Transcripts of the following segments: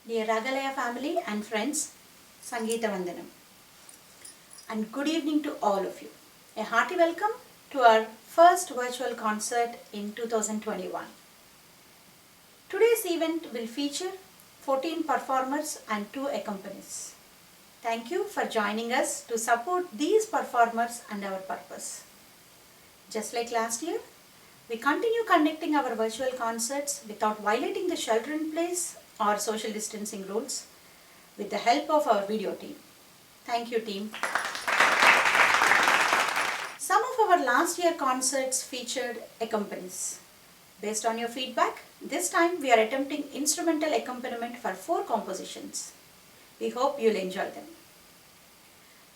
Dear Ragalaya family and friends, Sangeeta Vandanam. And good evening to all of you. A hearty welcome to our first virtual concert in 2021. Today's event will feature 14 performers and 2 accompanies. Thank you for joining us to support these performers and our purpose. Just like last year, we continue conducting our virtual concerts without violating the shelter-in-place or social distancing rules with the help of our video team. Thank you, team. Some of our last year concerts featured accompanies. Based on your feedback, this time we are attempting instrumental accompaniment for 4 compositions. We hope you'll enjoy them.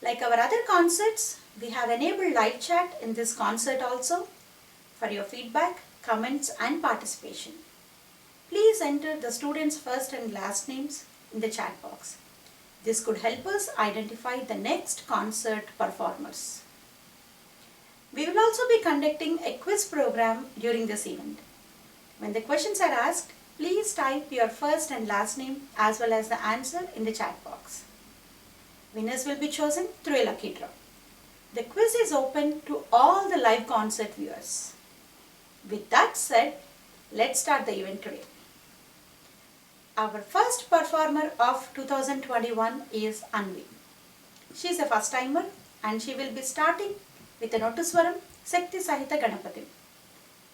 Like our other concerts, we have enabled live chat in this concert also for your feedback, comments and participation. Please enter the students' first and last names in the chat box. This could help us identify the next concert performers. We will also be conducting a quiz program during this event. When the questions are asked, please type your first and last name as well as the answer in the chat box. Winners will be chosen through a lucky draw. The quiz is open to all the live concert viewers. With that said, let's start the event today. Our first performer of 2021 is Anvi. She is a first timer and she will be starting with the Notuswaram Sakti Sahita Ganapati.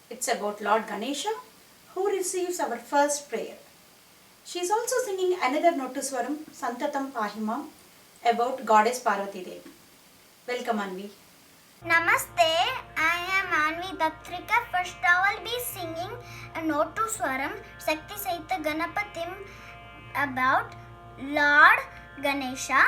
It's about Lord Ganesha who receives our first prayer. She is also singing another Notuswaram Santatam Pahimam about Goddess Parvati Devi. Welcome Anvi. Namaste, I am Anvi Datrika. First I will be singing a Notuswaram Sakti Sahita Ganapatim about Lord Ganesha,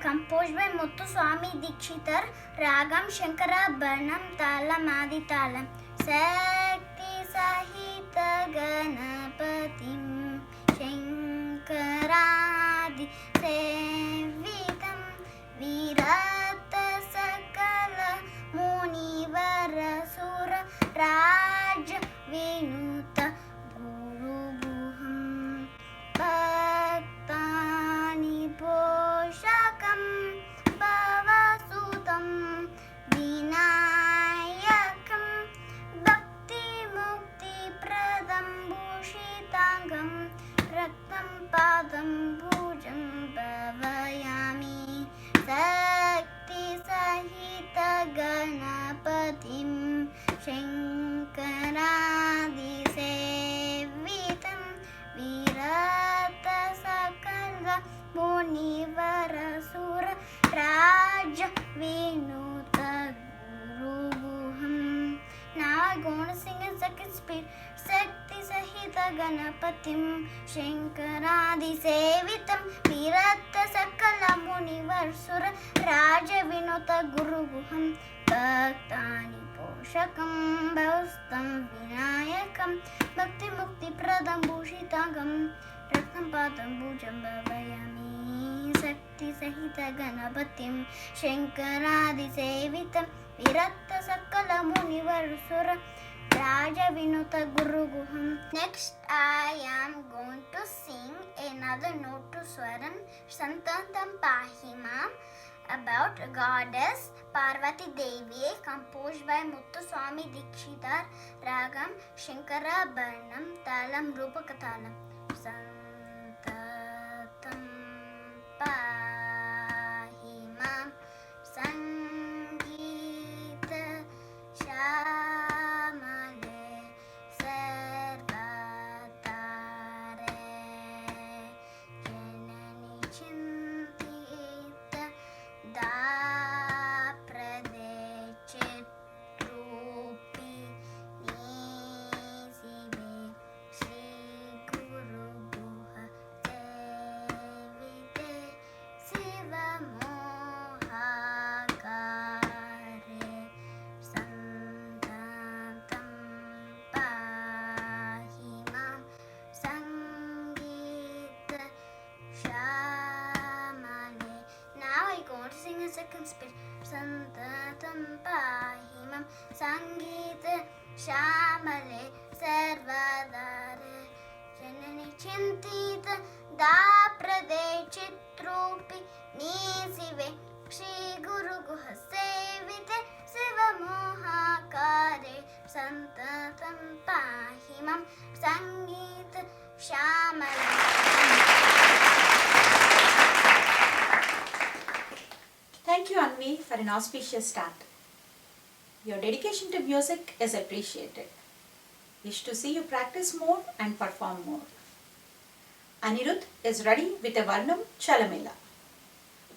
composed by Muthuswami Dikshitar, Ragam Shankara Bharnam Talam Adi Talam. Sakti Sahita Ganapatim Shankaradi Sevitam Virata Sakala Munivara Sura Raj Vinuta Guru Guham Bhaktani Poshakam Bhavasutam Vinayakam Bhakti Mukti Pradam Bhushitangam Raktam Padam Bhujam Bhavayami Sakti Sahita Ganapatim Shankaradi Sevitam Virata Sakala Munivara Sura Raja Vinuta Guru Guham. Now I'm going to sing in second speed. Sakti Sahita Ganapatim Shankaradi Sevitam Virata Sakala Munivar Sura Raja Vinuta Guru Guham Bhaktani Poshakam Bhavastam Vinayakam Bhakti Mukti Pradam Bhushitangam Raktam Padam Bhujam Bhavayami Sakti Sahita Ganapatim Shankaradi Sevitam Virata Sakala Munivar Sura Raja Vinuta Guru Guham. Next, I am going to sing another Notuswaram Santatam Pahimam about Goddess Parvati Devi, composed by Muthuswami Dikshitar, Ragam Shankara Bharnam Talam Rupakatalam. Santatam Pahimam Sangeeta Shamale Sarvatare Janani Chintita Da Pradeche Trupi Nisive Shri Guru Guha Sevite Siva Mohakare Santatam Pahimam Sangeeta Shamale. Now I go to sing a second speech. Santatam Pahimam Sangeeta Shamale Sarvadare Janani Chintita दाप्रदे चित्रूपि नीसिवे श्रीगुरुगुह सेविते शिवमोहाकारे सन्ततं पाहि मम सङ्गीत श्यामलम्. Thank you, Anvi, for an auspicious start. Your dedication to music is appreciated. Wish to see you practice more and perform more. Anirudh is ready with a Varnam Chalamela.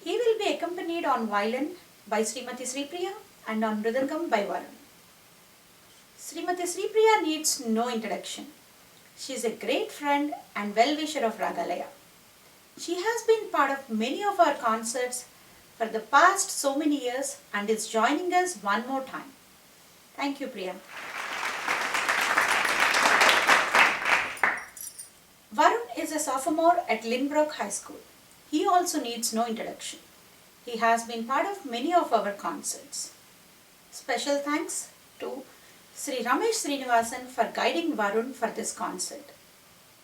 He will be accompanied on violin by Srimati Sripriya and on Mridangam by Varun. Srimati Sripriya needs no introduction. She is a great friend and well-wisher of Ragalaya. She has been part of many of our concerts for the past so many years and is joining us one more time. Thank you, Priya. Varun is a sophomore at Lynbrook High School. He also needs no introduction. He has been part of many of our concerts. Special thanks to Sri Ramesh Srinivasan for guiding Varun for this concert.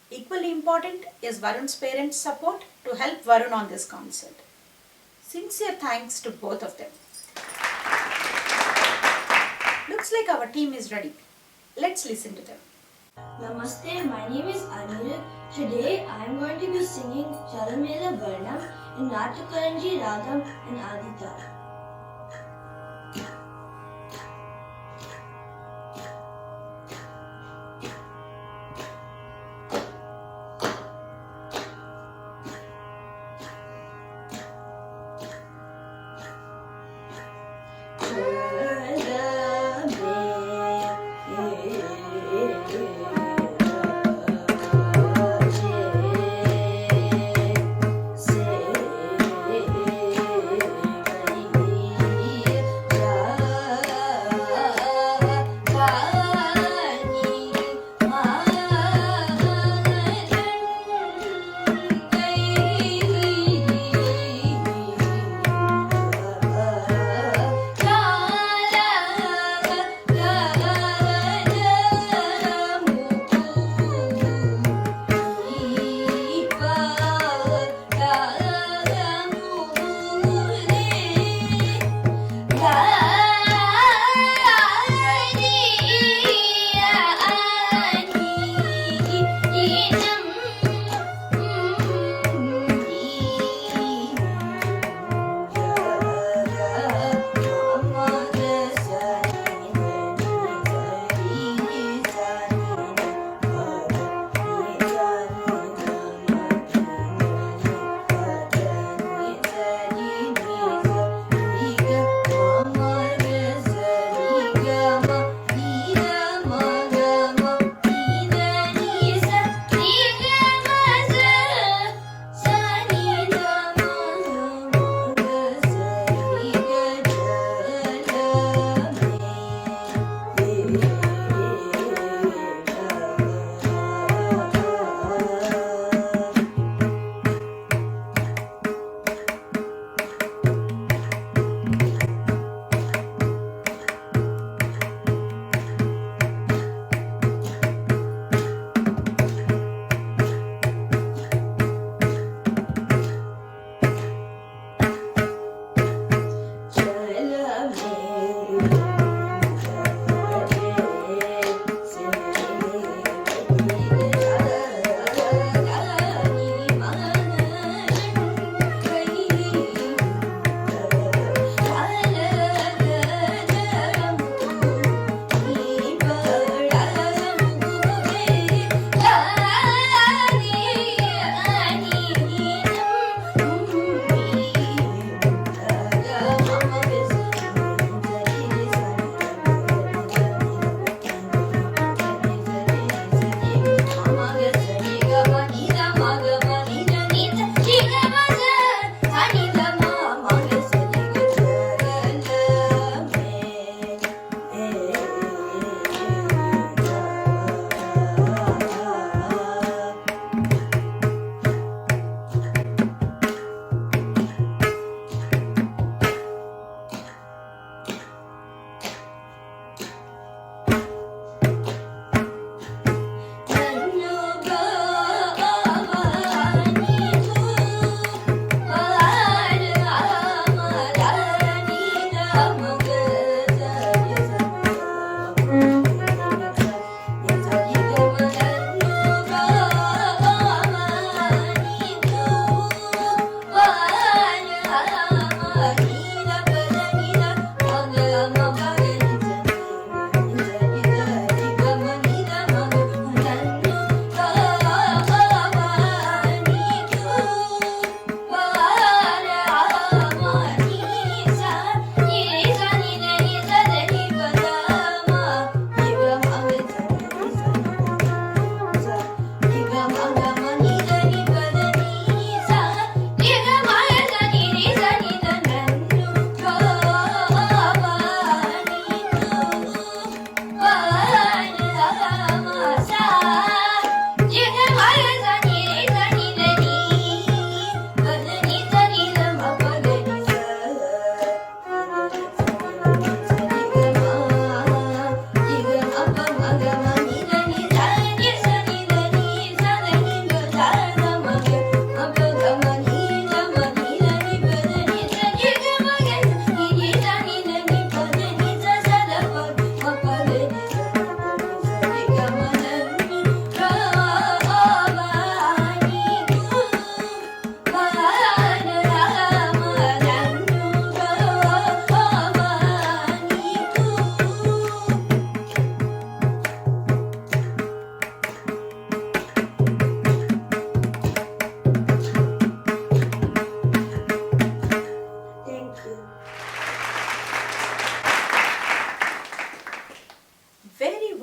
Equally important is Varun's parents' support to help Varun on this concert. Sincere thanks to both of them. Looks like our team is ready. Let's listen to them. Namaste, my name is Anirudh. Today I am going to be singing Chalamela Varnam in Natakaranji Ragam and Adita.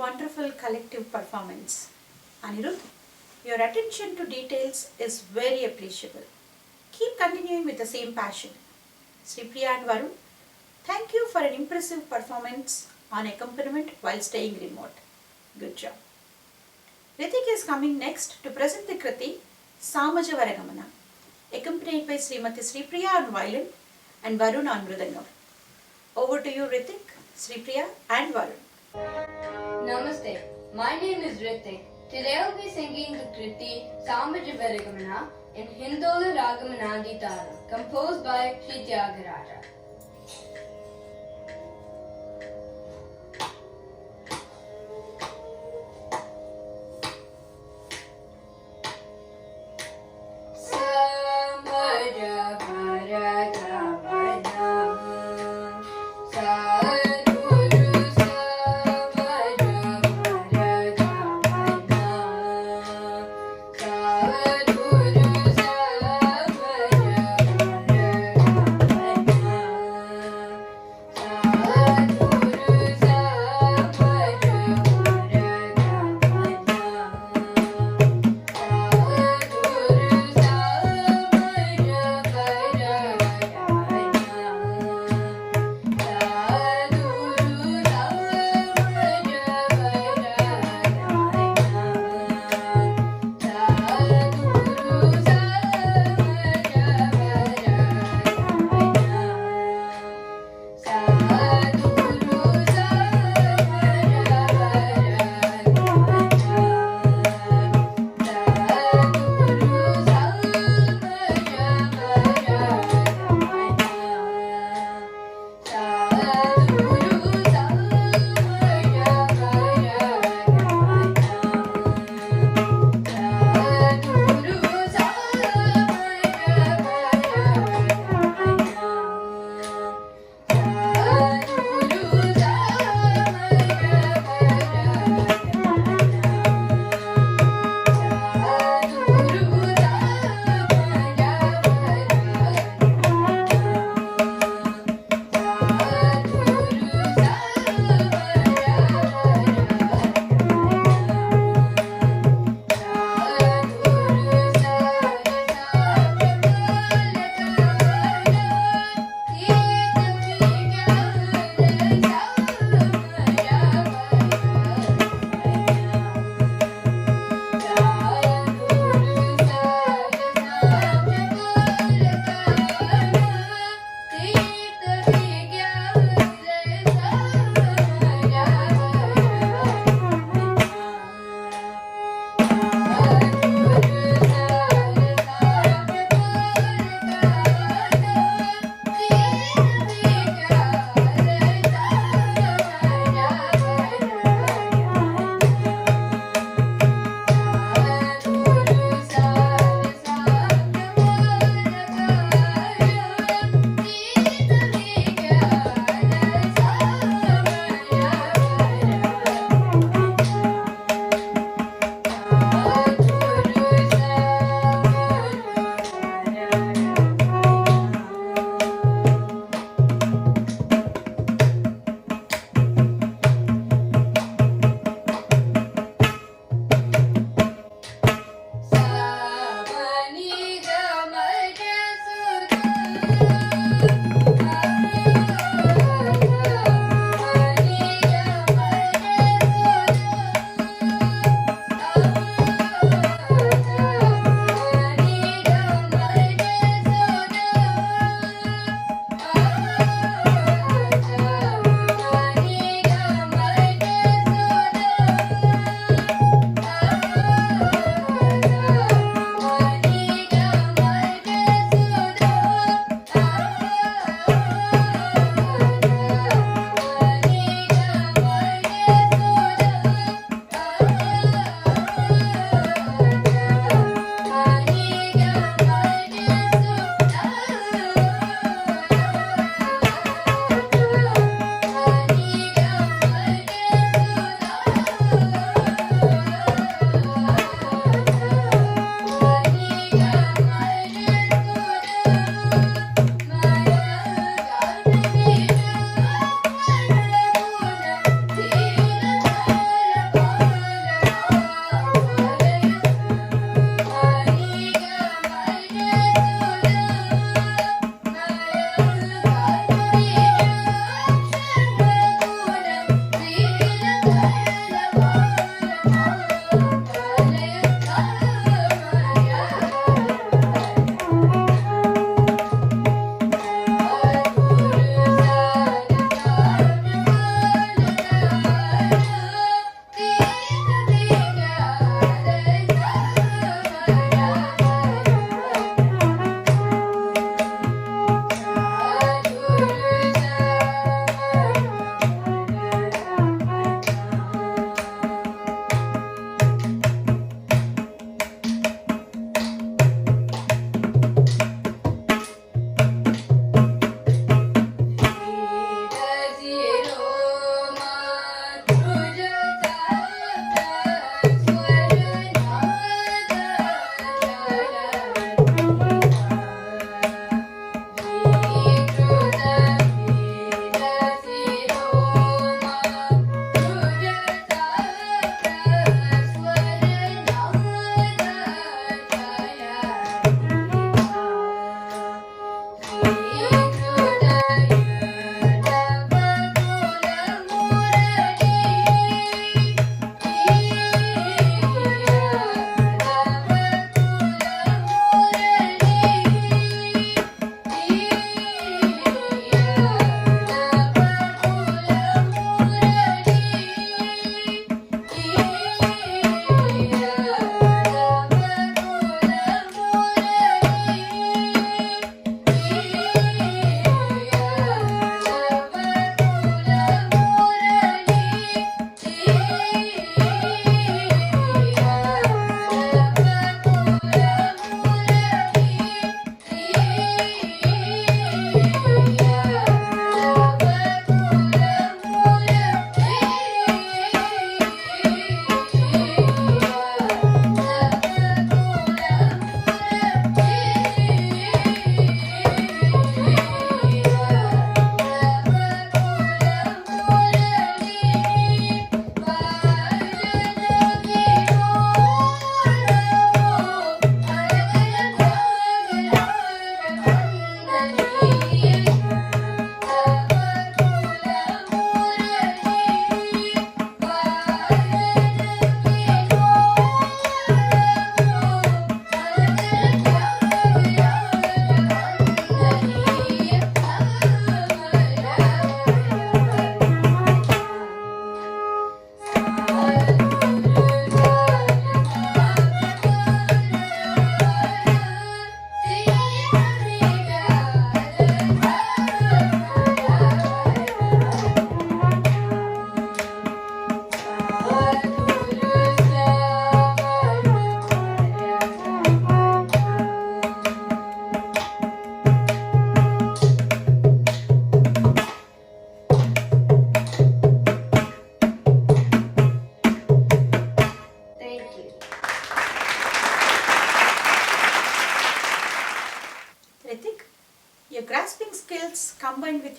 wonderful collective performance. Anirudh, your attention to details is very appreciable. Keep continuing with the same passion. Sripriya and Varun, thank you for an impressive performance on accompaniment while staying remote. Good job. Ritik is coming next to present the Kriti Samaja Varagamana, accompanied by Srimati Sripriya on violin and Varun on mridangam. Over to you, Ritik, Sripriya and Varun. Namaste, my name is Ritik. Today I'll be singing the Kriti Samaja Varagamana in Hindola Ragamanandi Taram, composed by Sri Tyagaraja.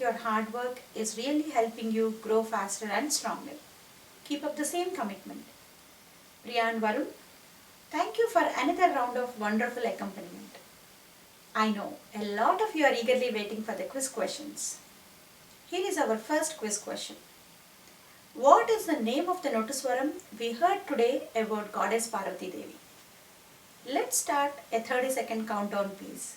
your hard work is really helping you grow faster and stronger. Keep up the same commitment. Priya and Varun, thank you for another round of wonderful accompaniment. I know a lot of you are eagerly waiting for the quiz questions. Here is our first quiz question. What is the name of the Notuswaram we heard today about Goddess Parvati Devi? Let's start a 30-second countdown, please.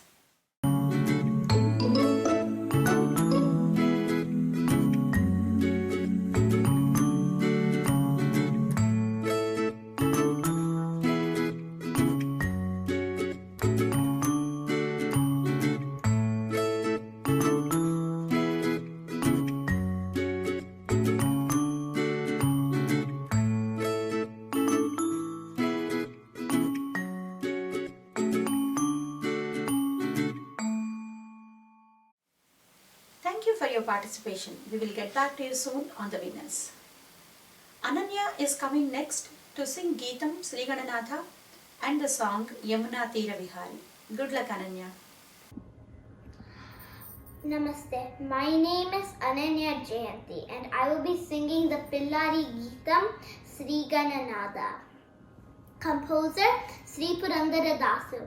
Thank you for your participation. We will get back to you soon on the winners. Ananya is coming next to sing Geetam Sri Gananatha and the song Yamuna Tira Vihari. Good luck, Ananya. Namaste. My name is Ananya Jayanti and I will be singing the Pillari Geetam Sri Gananatha. Composer Sri Purandara Dasu.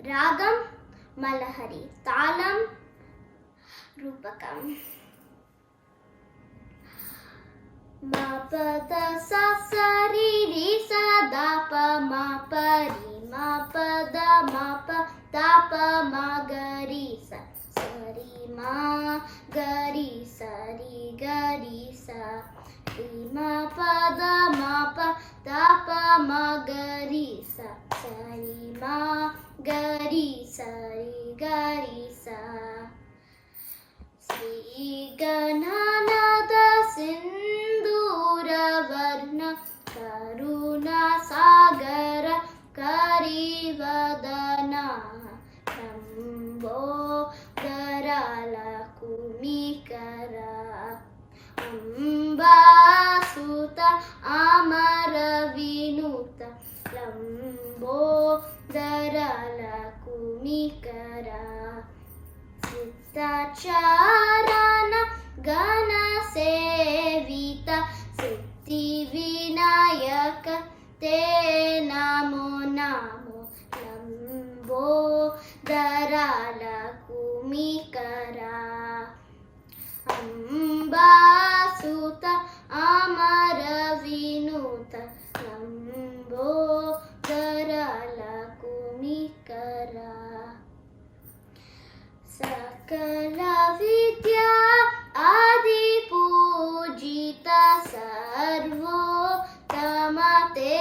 Ragam Malahari. Talam Rupakam. Ma pa da sa sa ri ri sa da pa ma pa ri ma pa da pa ma ga ri sa ri ma ga ri sa ri ma pa da pa ma ga ri sa ri ma ga ri sa Sri Gananatha Sindhura Varna Karuna Sagara Karivadana Rambo Garala Kumikara Amba Suta Amara Vinuta Lambo Garala Kumikara Charana Gana Sevita Siddhi Vinayaka Te Namo Namo Lambo Darala Kumikara Amba Suta Amara Vinuta Lambo Darala Kumikara Sakala Vidya Adi Pujita Sarvo Tamate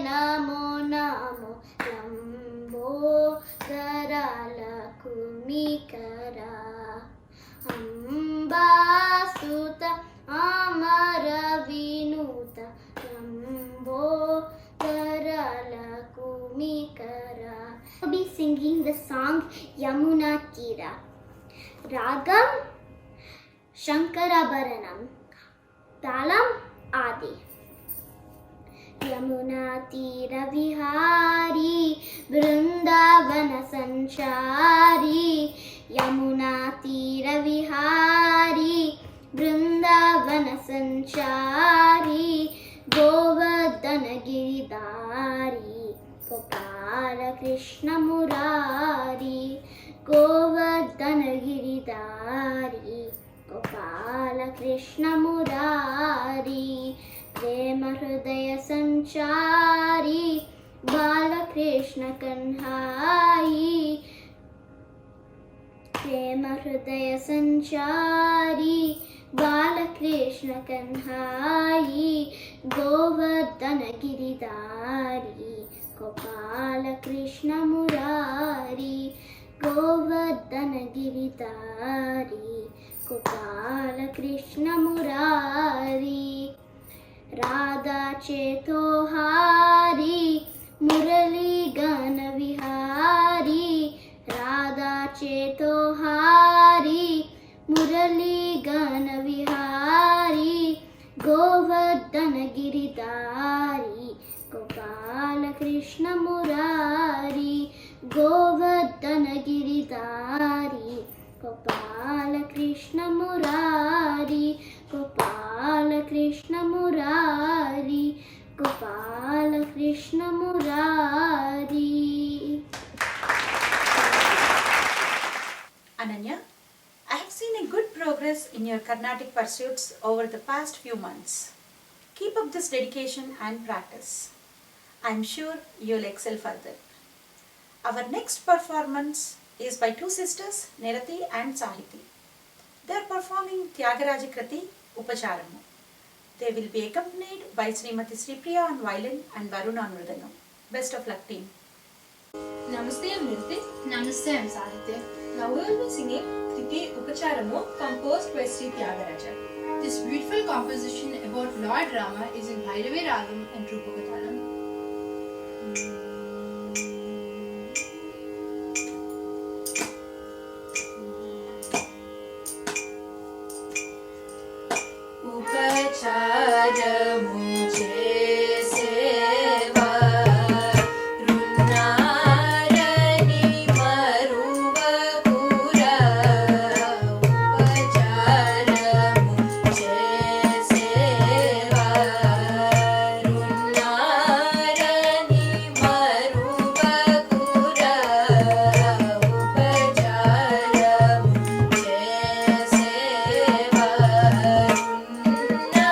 Namo Namo Lambo Darala Kumikara Amba Suta Amara Vinuta Lambo Darala Kumikara. I'll be singing the song Yamuna Tira. Ragam Shankarabharanam. Talam Adi. Yamuna Tira Vihari Vrindavana Sanchari. Yamuna Tira Vihari Vrindavana Sanchari. Govardhana Giridhari Gopala Krishna Murari. Govardhana Giridhari Gopala Krishna Murari. Prema Hrudaya Sanchari Bala Krishna Kanhai. Prema Hrudaya Sanchari Bala Krishna Kanhai. Govardhana Giridhari Gopala Krishna Murari. Govardhana Giridhari Gopala Krishna Murari. Radha Chetohari Murali Gana Vihari. Radha Chetohari Murali Gana Vihari. Govardhana Giridhari Gopala Krishna Murari. Govardhana Giridhari Gopala Krishna Murari, Gopala Krishna Murari, Gopala Krishna Murari. Ananya, I have seen a good progress in your Carnatic pursuits over the past few months. Keep up this dedication and practice. I am sure you'll excel further. Our next performance is by two sisters, Nirati and Sahiti. They are performing Tyagaraja Kriti Upacharamu. They will be accompanied by Srimati Sripriya on violin and Varun on mridangam. Best of luck, team. Namaste, I'm Nirti. Namaste, I'm Sahitya. Now we will be singing Kriti Upacharamu composed by Sri Tyagaraja. This beautiful composition about Lord Rama is in Bhairavi Ragam and Rupakatalam. Upacharamu cheseva runnarani maruvakura. Upacharamu cheseva runnarani maruvakura. Upacharamu cheseva runnarani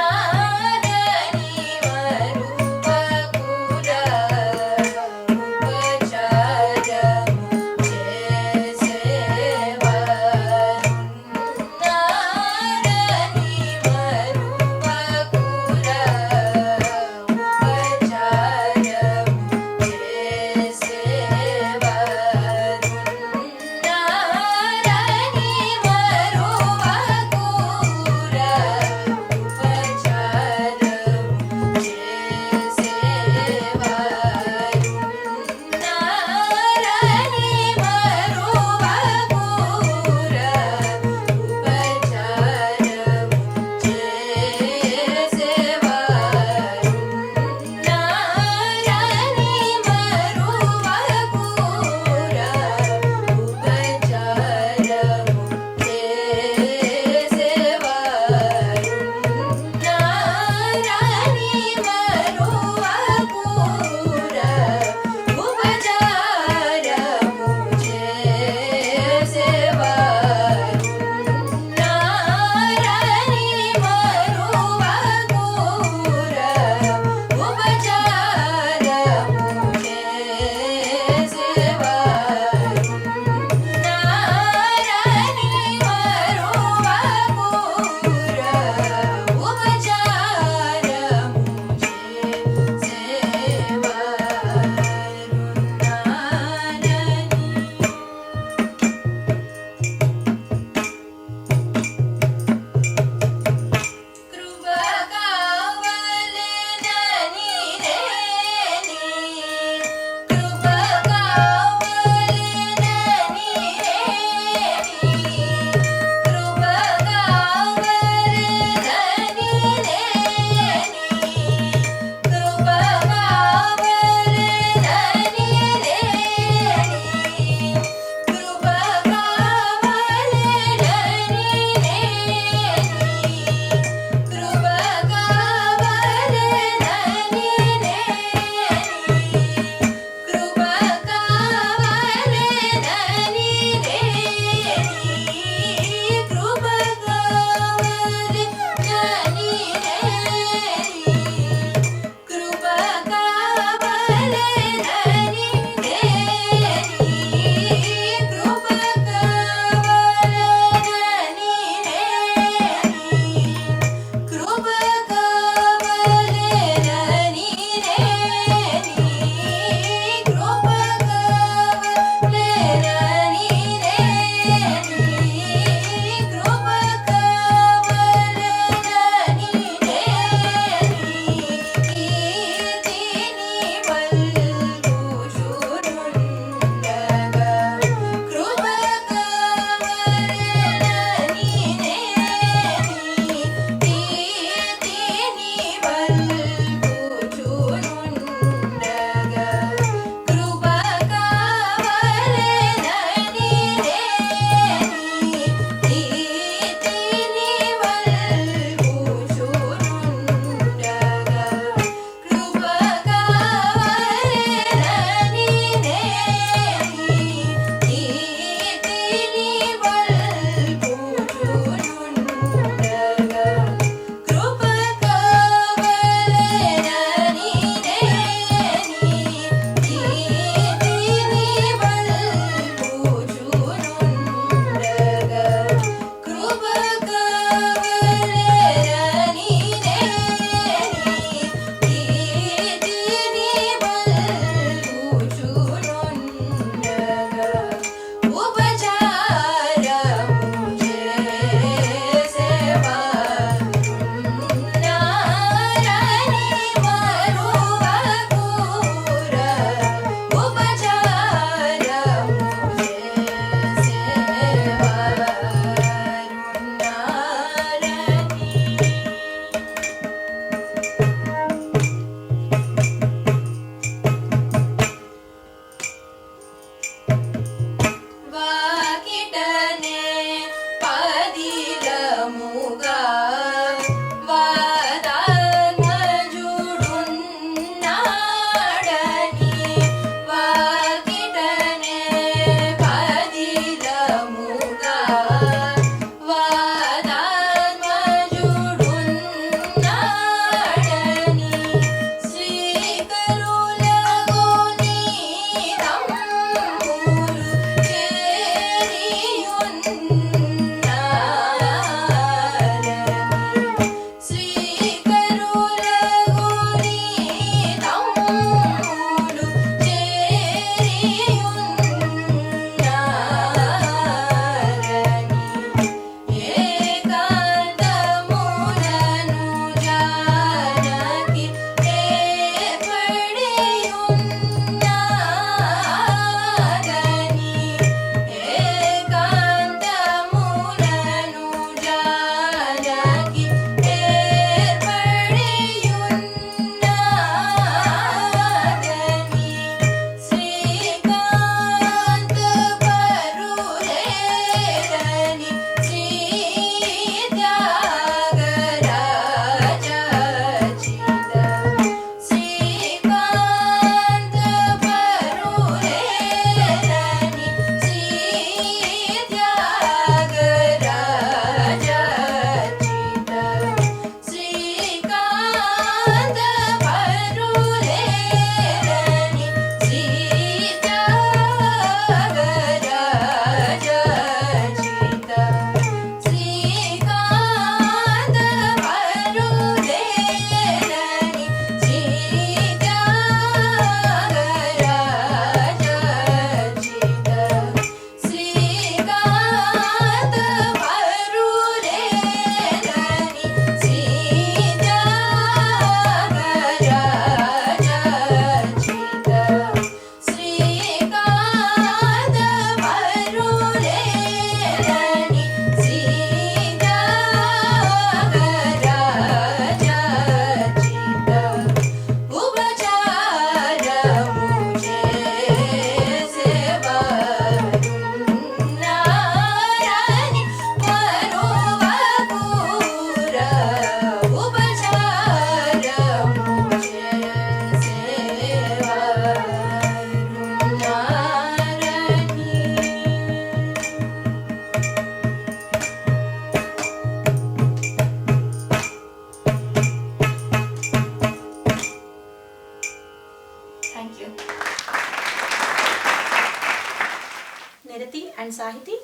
And Sahiti,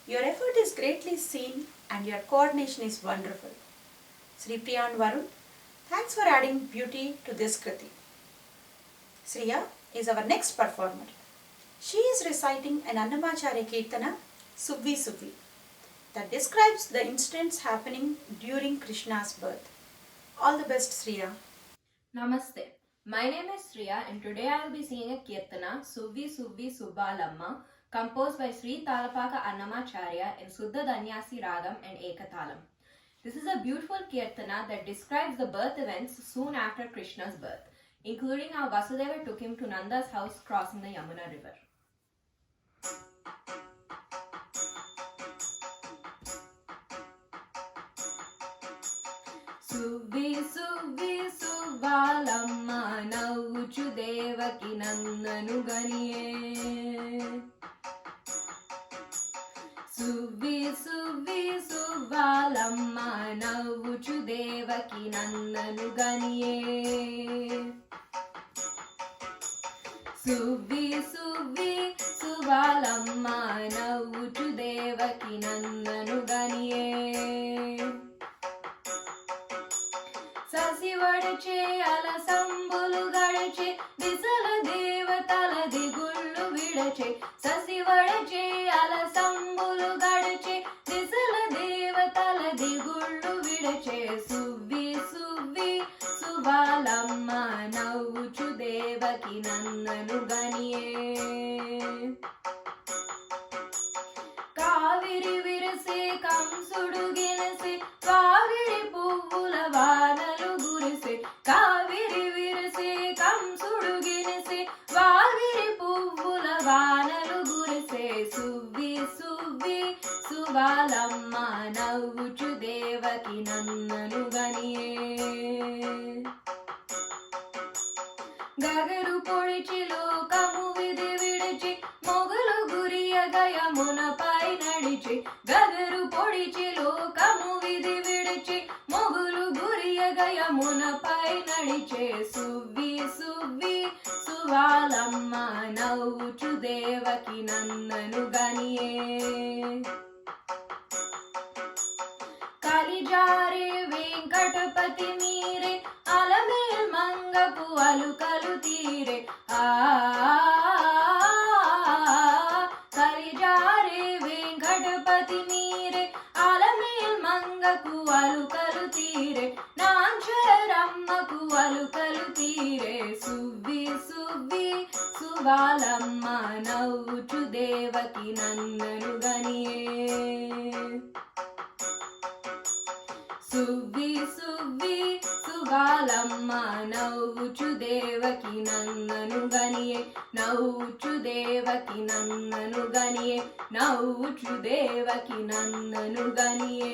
your effort is greatly seen and your coordination is wonderful. Sri Priya and Varun, thanks for adding beauty to this Kriti. Sriya is our next performer. She is reciting an Annamacharya Kirtana, Suvvi Suvvi, that describes the incidents happening during Krishna's birth. All the best, Sriya. Namaste. My name is Sriya and today I will be singing a Kirtana, Suvvi Suvvi Subbalamma, composed by Sri Talapaka Annamacharya in Suddha Danyasi Ragam and Ekatalam. This is a beautiful Kirtana that describes the birth events soon after Krishna's birth, including how Vasudeva took him to Nanda's house crossing the Yamuna river. Suvvi Suvvi Subbalamma Navvuchu Devaki Nandanu Ganiye. Suvvi Suvvi Subbalamma Navvuchu Devaki Nandanu Ganiye. Suvvi Suvvi Subbalamma Navvuchu Devaki Nandanu Ganiye. ససివడచే అలసంబులు గడచే దిశల దేవతల దిగుళ్ళు విడచే ససివడచే అలసంబులు గడచే దిశల దేవతల దిగుళ్ళు విడచే సువ్వి సువ్వి సుబాలమ్మ నవ్వుచు దేవకి నందను గనియే కావిరి విరసే కంసుడు గినసే వాగిడి పువ్వుల వానలు గురిసే కావిరి విరసే కంసుడు గినసే వాగిడి పువ్వుల వానలు గురిసే సువ్వి సువ్వి సుబాలమ్మ నవ్వుచు దేవకి నందను గనియే గగరు పొడిచి లోకము విధి విడిచి మొగలు గురియగ యమునపై నడిచి గగరు పొడిచి లోకము విధి విడిచి మొగలు గురియగ యమునపై నడిచే సువ్వి సువ్వి సుబాలమ్మ నవ్వుచు దేవకి నందను గనియే కలిజారే వెంకటపతి మీరే అలమేల్ మంగపు అలుకలు తీరే కలిజారే వెంకటపతి మీరే అలమేల్ మంగకు అలుకలు తీరే నాంచరమ్మకు అలుకలు తీరే Suvvi Suvvi సుబాలమ్మ నవ్వుచు Devaki నందను గనియే Suvvi Suvvi సుబాలమ్మ నవ్వుచు Devaki నందను గనియే నవ్వుచు Devaki నందను గనియే నవ్వుచు Devaki నందను గనియే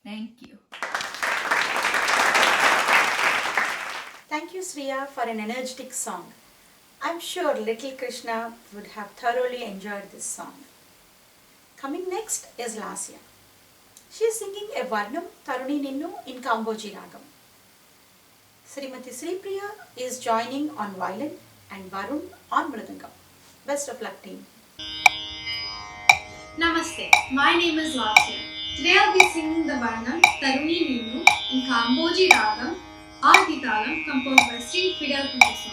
Thank you. Thank you, Sriya, for an energetic song. I'm sure little Krishna would have thoroughly enjoyed this song. Coming next is Lasya. She is singing a Varnam Taruni Ninnu in Kamboji Ragam. Srimati Sri Priya is joining on violin and Varun on mridangam. Best of luck, team. Namaste, my name is Lasya. Today I'll be singing the Varnam Taruni Ninnu in Kamboji Ragam, Aditalam, composed by Sri Fidel Professor.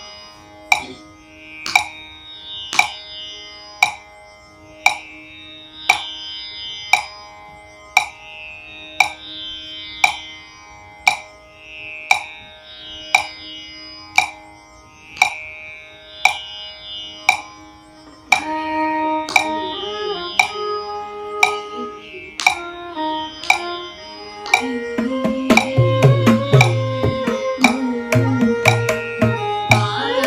I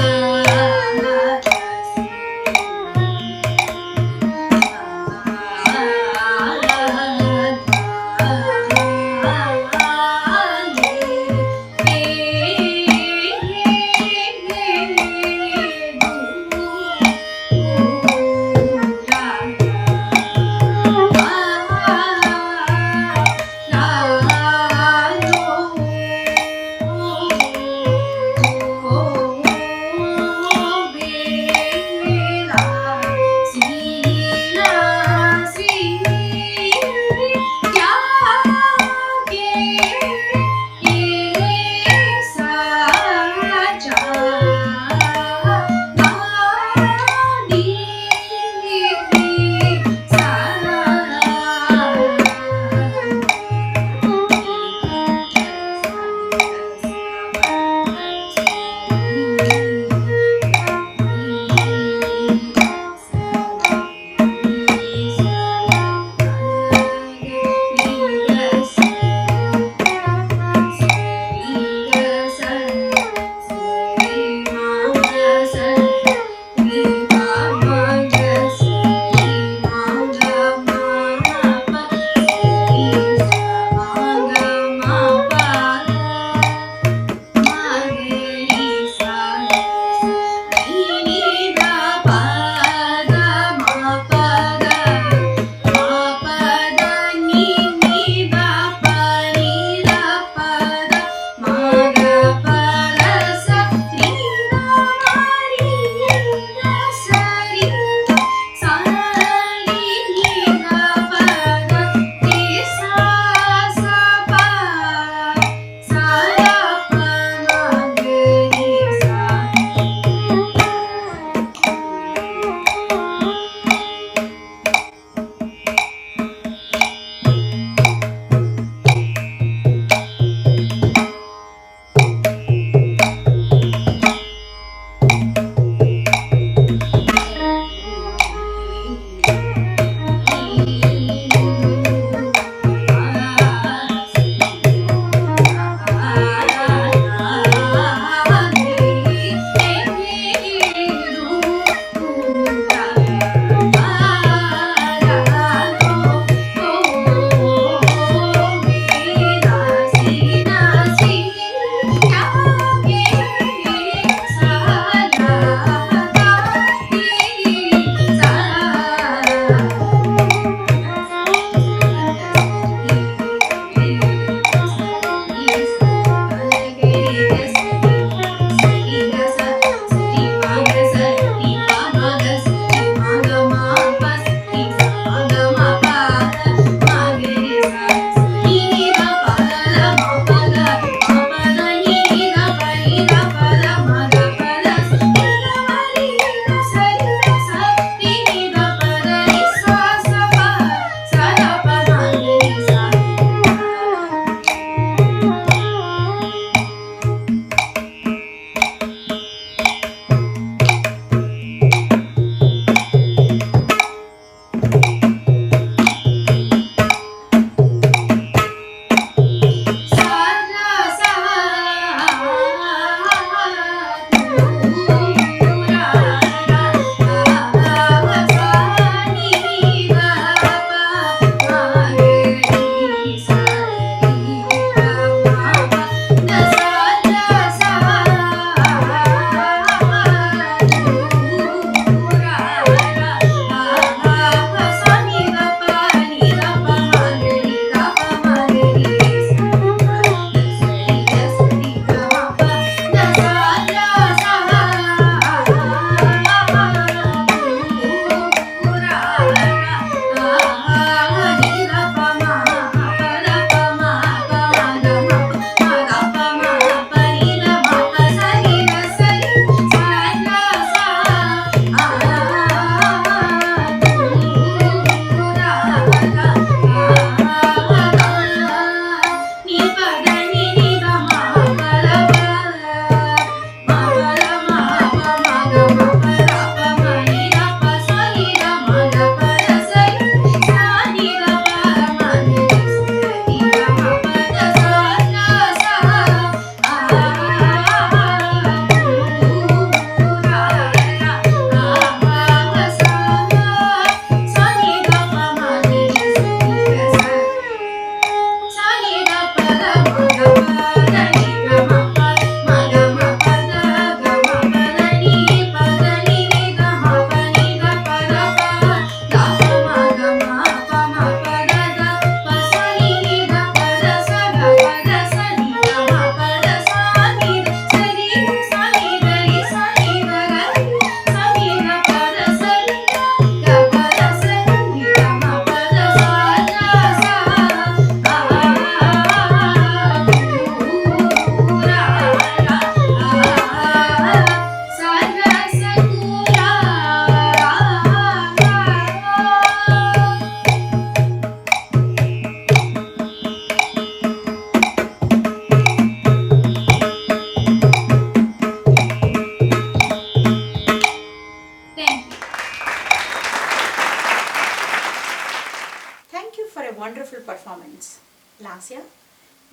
wonderful performance. Lasya,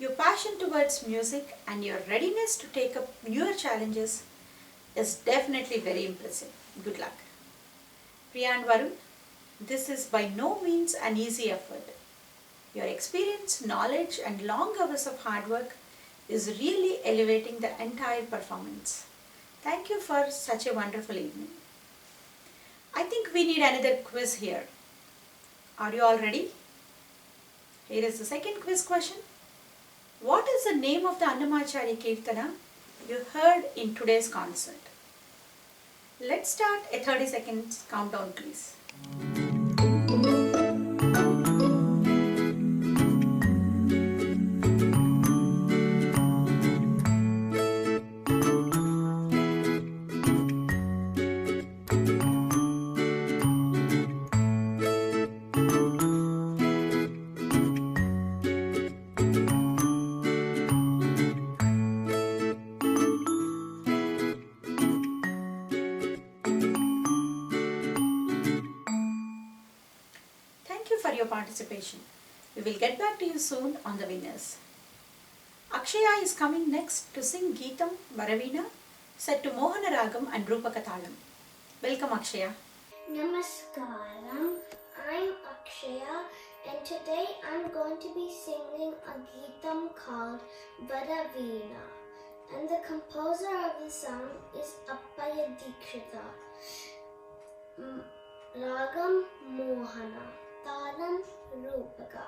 your passion towards music and your readiness to take up newer challenges is definitely very impressive. Good luck. Priya and Varun, this is by no means an easy effort. Your experience, knowledge and long hours of hard work is really elevating the entire performance. Thank you for such a wonderful evening. I think we need another quiz here. Are you all ready? Here is the second quiz question. What is the name of the Annamacharya Kirtana you heard in today's concert? Let's start a 30 seconds countdown, please. Thank you for your participation. We will get back to you soon on the winners. Akshaya is coming next to sing Geetam Varavina set to Mohana Ragam and Rupaka Talam. Welcome Akshaya. Namaskaram, I'm Akshaya and today I'm going to be singing a Geetam called Varavina, and the composer of the song is Appaya Dikshita. Ragam Mohana, Talam Rupaka.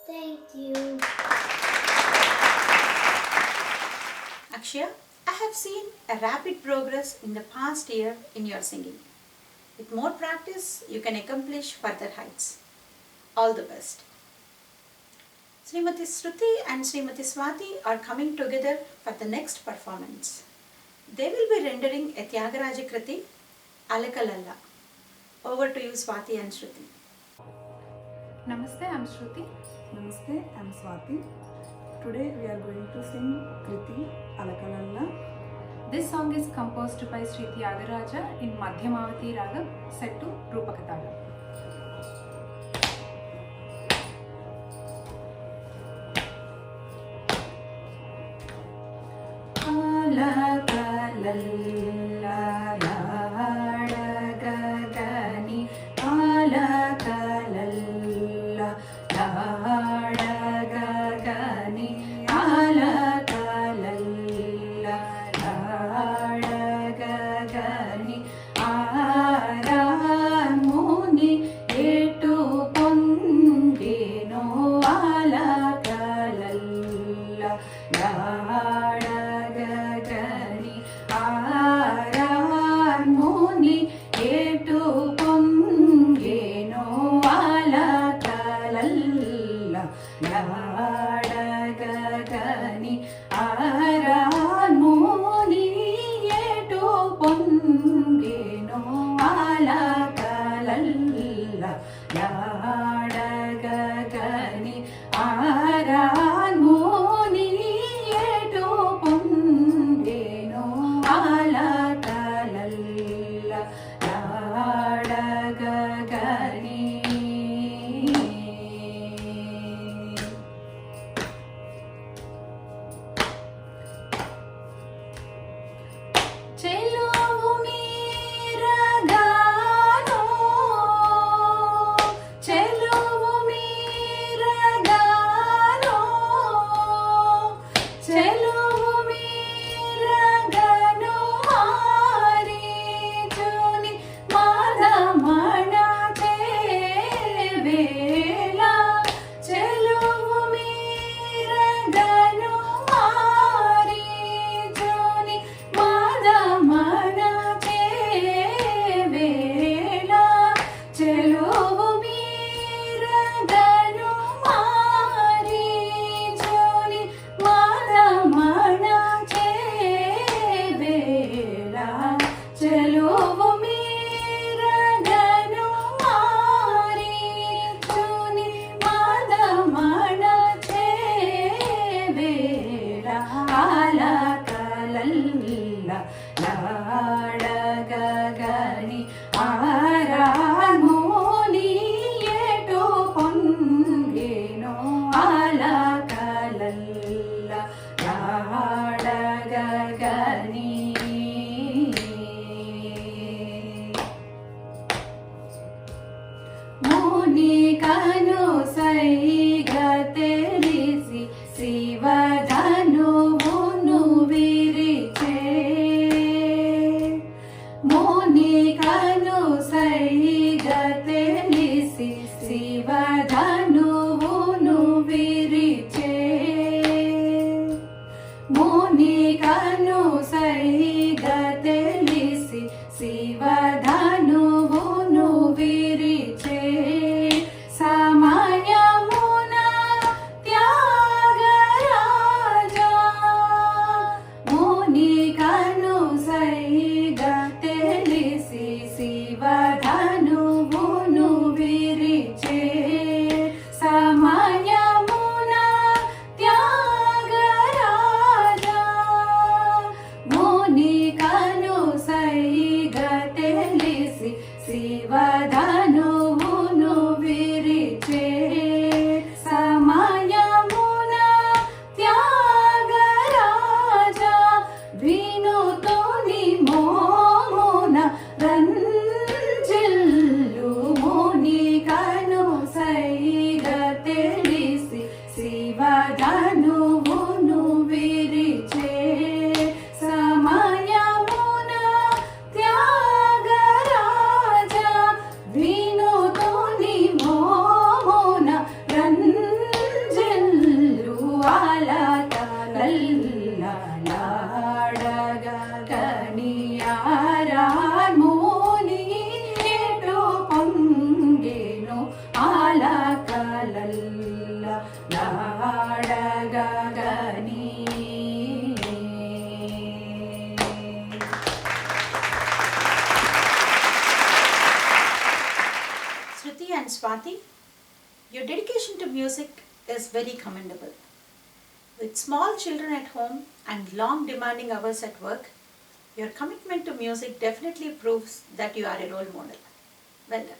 Thank you. Akshaya, I have seen a rapid progress in the past year in your singing. With more practice, you can accomplish further heights. All the best. Srimati Shruti and Srimati Swati are coming together for the next performance. They will be rendering a Tyagaraja Kriti, Alakalalla. Over to you, Swati and Shruti. Namaste, I'm Shruti. Namaste, I'm Swati. Today we are going to sing Kriti Alakalalla. This song is composed by Sri Tyagaraja in Madhyamavati Ragam set to Rupaka Talam. Alakalalla, చెలువు మీరగాను చెలువు మీరగాను చెలువు మీరగను మారీచుని మాధమణ Chevella చెలువు మీరగను మారీచుని మాధమణ Chevella చెలువు మీరగను మారీచుని మాధమణ Chevella చెలువు మీరగను మారీచుని మాధమణ Chevella ఆలకలల్ల లాడగగని ఆరామోని ఏటో పొంగేనో ఆలకలల్ల లాడగగని మునికను సైగ తెలిసి శివధనువును విరిచే మునికను సైగ తెలిసి శివధనువును విరిచే మునికను సైగ తెలిసి శివధనువును విరిచే సమయమున త్యాగరాజా మునికను సైగ తెలిసి శివధనువును విరిచే సమయమున త్యాగరాజా మునికను సైగ తెలిసి శివధనువును విరిచే సమయమున త్యాగరాజా వినుతోని మోమున రంజిల్లు మునికను సైగ తెలిసి శివధనువును విరిచే సమయమున త్యాగరాజా వినుతోని మోమున రంజిల్లు ఆలకలల్ల లాడగగని ఆరామోని ఏటో పొంగేను ఆలకలల్ల లాడగగని Shruti and Swati, your dedication to music is very commendable. With small children at home and long demanding hours at work, your commitment to music definitely proves that you are a role model. Well done.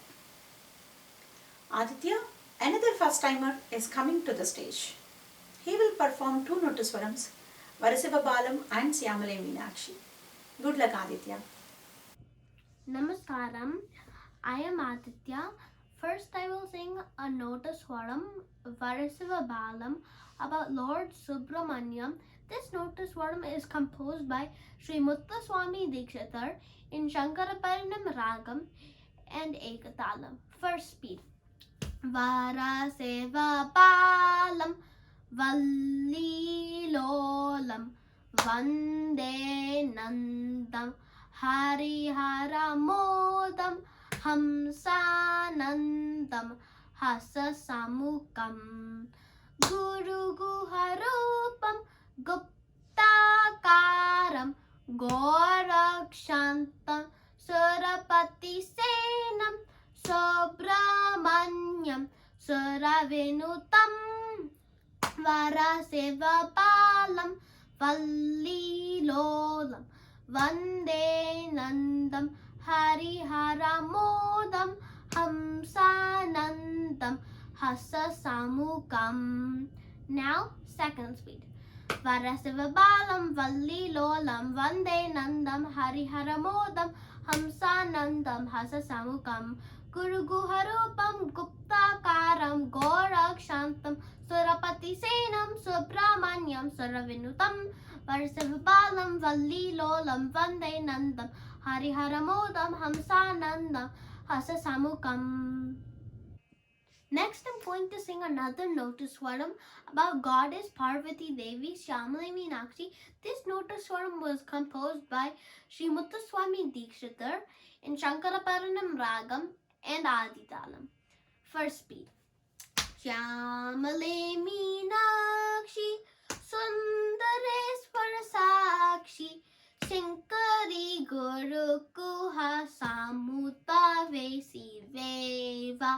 Aditya, another first timer, is coming to the stage. He will perform two Notaswarams, Varasiva Balam and Syamale Meenakshi. Good luck, Aditya. Namaskaram. I am Aditya. First, I will sing a Notaswaram, Varasiva Balam, about Lord Subramanyam. This Notaswaram is composed by Sri Muthuswami Dikshitar in Shankaraparanam Ragam and Ekatalam. First speed. Varasiva Balam, Vallilolam, Vande Nandam, Hariharamodam, Hamsanandam, Hasasamukam, Guru Guharupam, Guptakaram, Gorakshantam, Surapati Senam, Subramanyam, Suravinutam, Varasiva Balam, Vallilolam, Vande Nandam, Hariharamodam, Hamsanandam, Hasasamukam. Now, second speed. Varasivabalam Vallilolam Vande Nandam Hariharamodam Hamsanandam Hasasamukam Guruguharupam Guptakaram Gorakshantam Surapati Senam Subramanyam Suravinutam Varasivabalam Vallilolam Vande Nandam Hariharamodam Hamsanandam Hasasamukam. Next, I'm going to sing another Notaswaram about Goddess Parvati Devi Shyamala Meenakshi. This Notaswaram was composed by Sri Muthuswami Dikshitar in Shankaraparanam Ragam and Aditalam. First beat. Shyamale Meenakshi Sundareswara Sakshi Shankari Guru Kuha Samuta Vesi Veva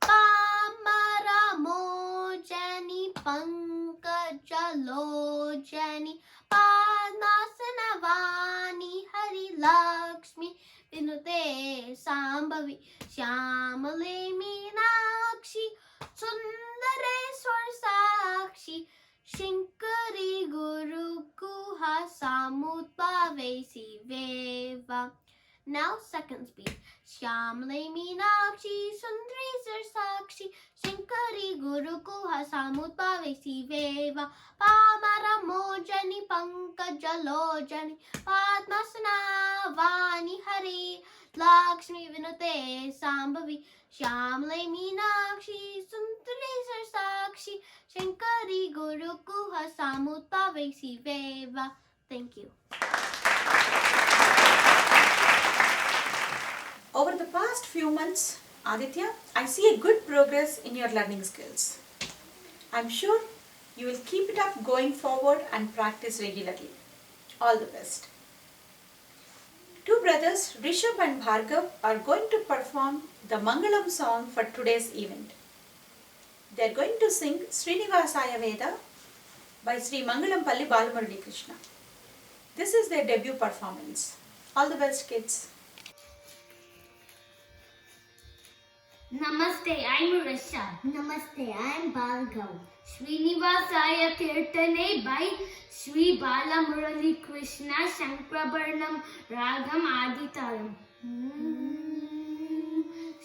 Pamaramo-jani Pankajalo-jani Padnasanavani Hari Lakshmi Vinute Sambhavi Shyamale Meenakshi Sundareswar Sakshi Shankari Guru Guha Samutbhavesi Veva. Now second speed. Shyamale Meenakshi Sundresar Sakshi Shankari Guru Kuha Samutbhavesi Veva Pamaramo-jani Pankajalo-jani Padmasana-vani Hari Lakshmi Vinute Sambhavi Shyamale Meenakshi Sundresar Sakshi Shankari Guru Kuha Samutbhavesi Veva. Thank you. Over the past few months, Aditya, I see a good progress in your learning skills. I'm sure you will keep it up going forward and practice regularly. All the best. Two brothers, Rishabh and Bhargav, are going to perform the Mangalam song for today's event. They are going to sing Srinivasaya Veda by Sri Mangalampalli Balamurali Krishna. This is their debut performance. All the best, kids. Namaste, I'm Rishabh. Namaste, I'm Bhargav. Srinivasaya Kirtane by Sri Balamurali Krishna Shankrabarnam Ragam Aditaram.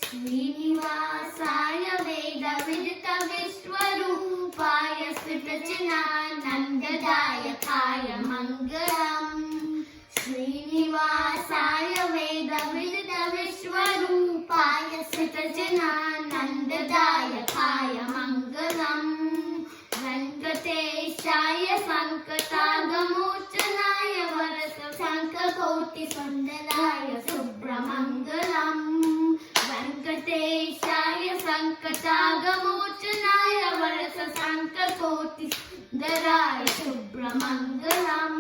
Srinivasaya Veda Vidita Vishwarupaya Siddhachana Nandadayakaya Mangalam. Srinivasaya Veda Vidita Vishwarupaya Siddhachana Nandadayakaya Mangalam. Venkateshaya Sankatagamochanaya Varasa Sankakoti Sundaraya Subramangalam. Venkateshaya Sankatagamochanaya Varasa Sankakoti Sundaraya Subramangalam.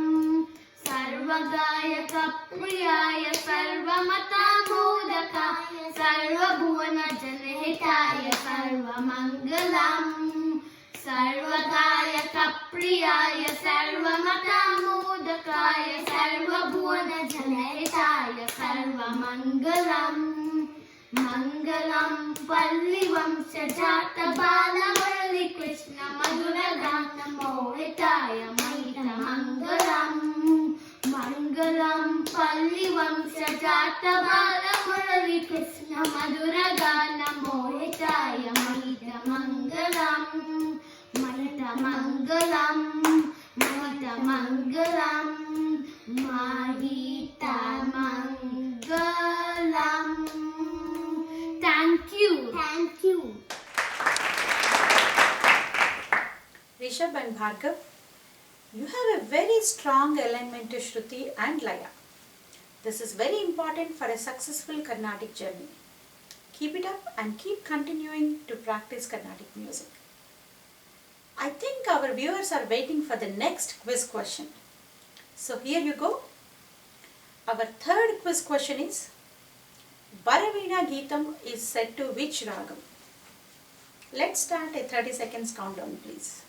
Sarvagayaka Priyaya Sarvamatamodakaya Sarvabhuvana Janahitaya Sarvamangalam. Sarvagayaka Priyaya Sarvamatamodakaya Sarvabhuvana Janahitaya Sarvamangalam. Mangalam Pallivam Sajata Balamurali Krishna Madhuragana Mohitaya Maita Mangalam. Mangalam Pallivam Sajata Balamurali Krishna Madhuragana Mohitaya Maita Mangalam. Maita Mangalam, Maita Mangalam, Mahita Mangalam. Thank you. Thank you. Rishabh and Bhargav, you have a very strong alignment to Shruti and Laya. This is very important for a successful Carnatic journey. Keep it up and keep continuing to practice Carnatic music. I think our viewers are waiting for the next quiz question. So here you go. Our third quiz question is, Baraveena Geetam is set to which ragam? Let's start a 30 seconds countdown, please.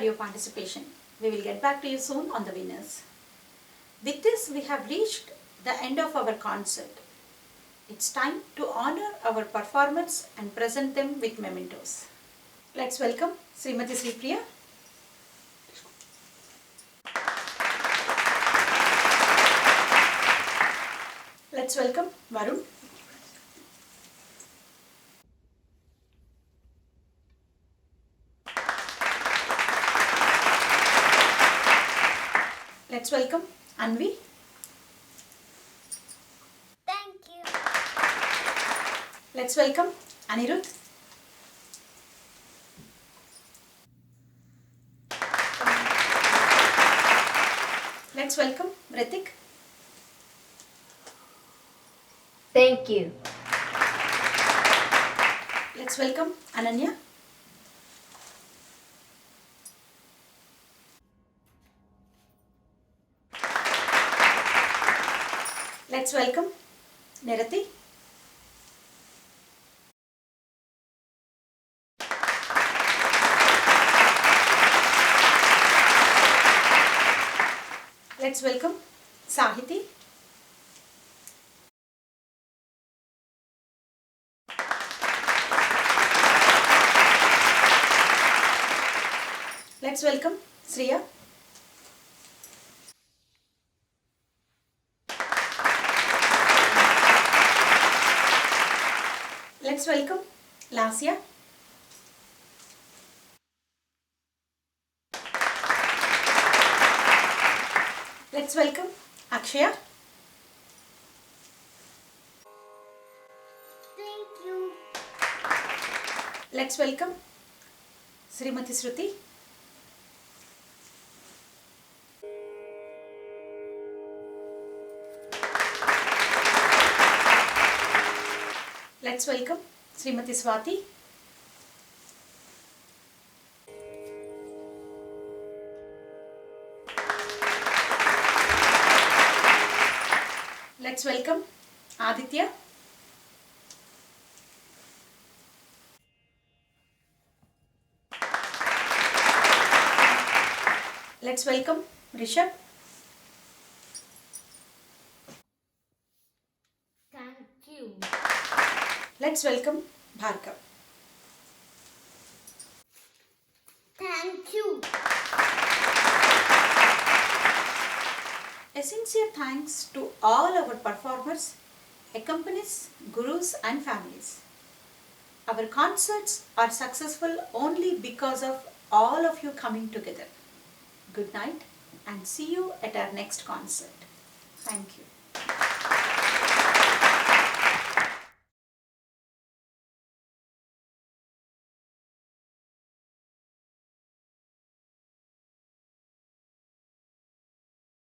your participation. We will get back to you soon on the winners. With this, we have reached the end of our concert. It's time to honor our performers and present them with mementos. Let's welcome Srimati Sri Priya. Let's welcome Varun. Let's welcome Anvi. Thank you. Let's welcome Anirudh. Let's welcome Ritik. Thank you. Let's welcome Ananya. Let's welcome Nirati. Let's welcome Sahiti. Let's welcome Sriya. Let's welcome Lasya. Let's welcome Akshaya. Thank you. Let's welcome Srimati Shruti. Let's welcome Srimati Swati. Let's welcome Aditya. Let's welcome Rishabh. Thank you. Let's welcome Bhargav. Thank you. A sincere thanks to all our performers, accompanies, gurus and families. Our concerts are successful only because of all of you coming together. Good night and see you at our next concert. Thank you.